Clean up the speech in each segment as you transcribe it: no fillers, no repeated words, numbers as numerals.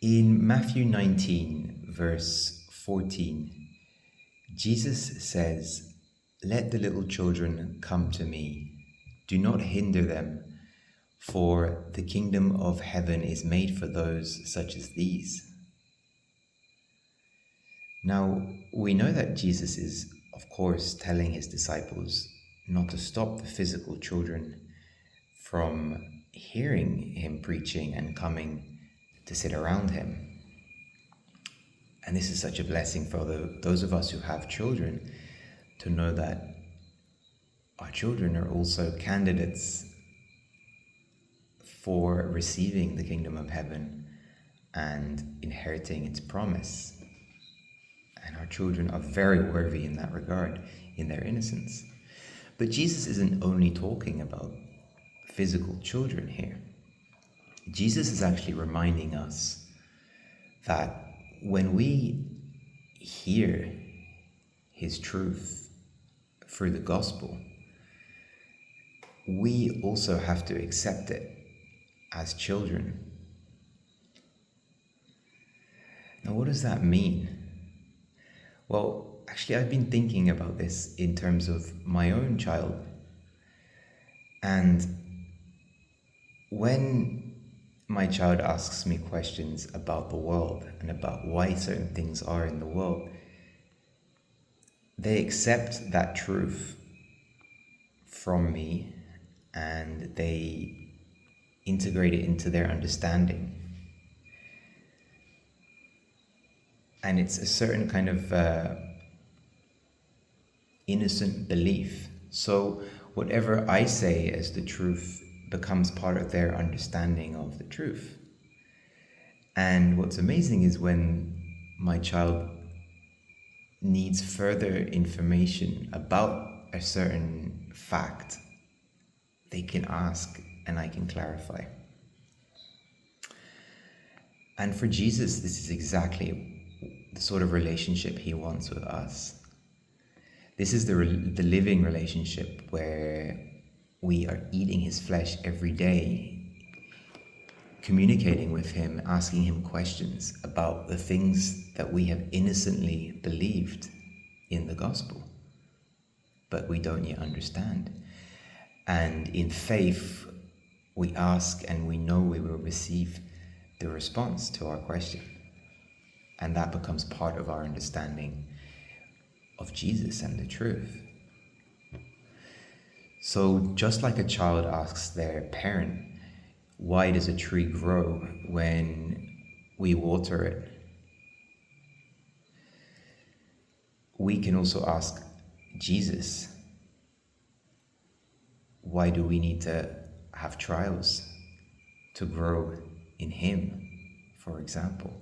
In Matthew 19, verse 14, Jesus says, "Let the little children come to me. Do not hinder them, for the kingdom of heaven is made for those such as these." Now, we know that Jesus is, of course, telling his disciples not to stop the physical children from hearing him preaching and coming to sit around him. And this is such a blessing for those of us who have children to know that our children are also candidates for receiving the kingdom of heaven and inheriting its promise. And our children are very worthy in that regard, in their innocence. But Jesus isn't only talking about physical children here. Jesus is actually reminding us that when we hear his truth through the gospel, we also have to accept it as children. Now, what does that mean? Well, actually, I've been thinking about this in terms of my own child. And when my child asks me questions about the world and about why certain things are in the world, they accept that truth from me and they integrate it into their understanding. And it's a certain kind of innocent belief. So whatever I say as the truth becomes part of their understanding of the truth. And what's amazing is when my child needs further information about a certain fact, they can ask and I can clarify. And for Jesus, this is exactly the sort of relationship he wants with us. This is the living relationship where we are eating his flesh every day, communicating with him, asking him questions about the things that we have innocently believed in the gospel, but we don't yet understand. And in faith, we ask and we know we will receive the response to our question. And that becomes part of our understanding of Jesus and the truth. So just like a child asks their parent, why does a tree grow when we water it? We can also ask Jesus, why do we need to have trials to grow in him, for example?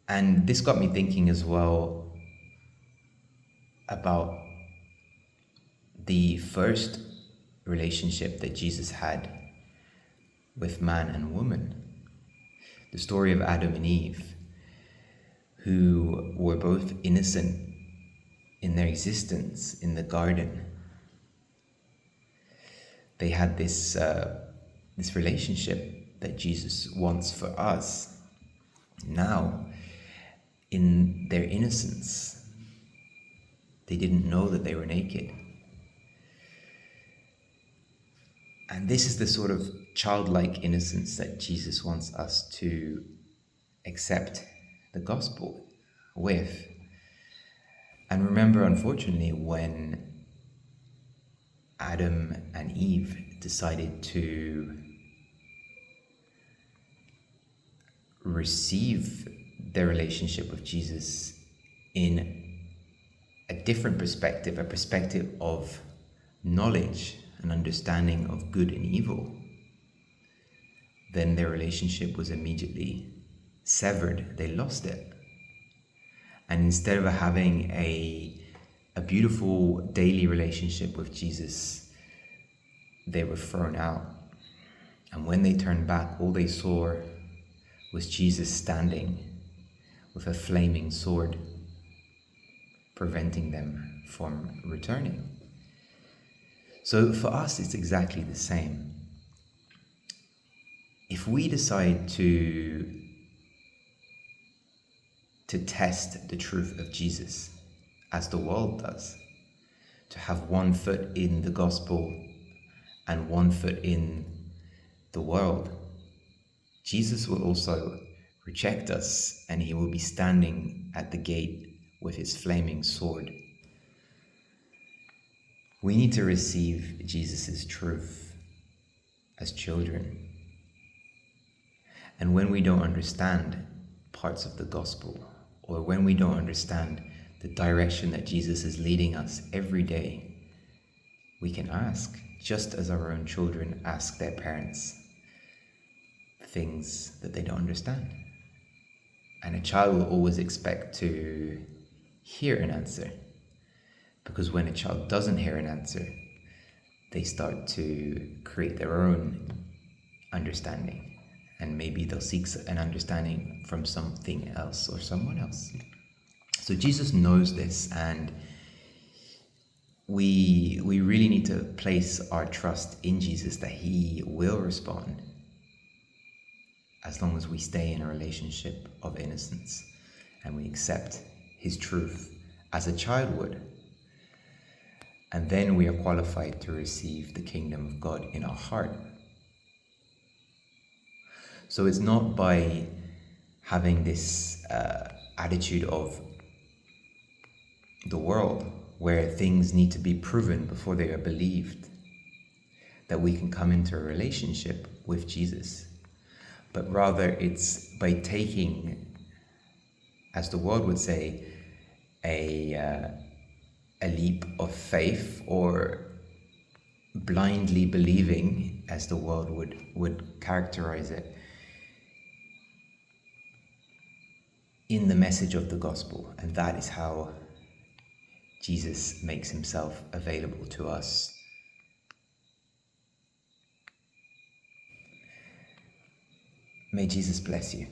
And this got me thinking as well about the first relationship that Jesus had with man and woman. The story of Adam and Eve, who were both innocent in their existence in the garden. They had this relationship that Jesus wants for us now. In their innocence, they didn't know that they were naked. And this is the sort of childlike innocence that Jesus wants us to accept the gospel with. And remember, unfortunately, when Adam and Eve decided to receive their relationship with Jesus in a different perspective, a perspective of knowledge and understanding of good and evil, then their relationship was immediately severed. They lost it. And instead of having a beautiful daily relationship with Jesus, they were thrown out. And when they turned back, all they saw was Jesus standing with a flaming sword, preventing them from returning. So for us, it's exactly the same. if we decide to test the truth of Jesus as the world does, to have one foot in the gospel and one foot in the world, Jesus will also reject us, and he will be standing at the gate with his flaming sword. We need to receive Jesus' truth as children. And when we don't understand parts of the gospel, or when we don't understand the direction that Jesus is leading us every day, we can ask, just as our own children ask their parents things that they don't understand. And a child will always expect to hear an answer, because when a child doesn't hear an answer, they start to create their own understanding, and maybe they'll seek an understanding from something else or someone else. So Jesus knows this, and we really need to place our trust in Jesus that he will respond, as long as we stay in a relationship of innocence and we accept his truth as a child would. And then we are qualified to receive the kingdom of God in our heart. So it's not by having this attitude of the world, where things need to be proven before they are believed, that we can come into a relationship with Jesus. But rather it's by taking, as the world would say, a leap of faith, or blindly believing, as the world would characterize it, in the message of the gospel. And that is how Jesus makes himself available to us. May Jesus bless you.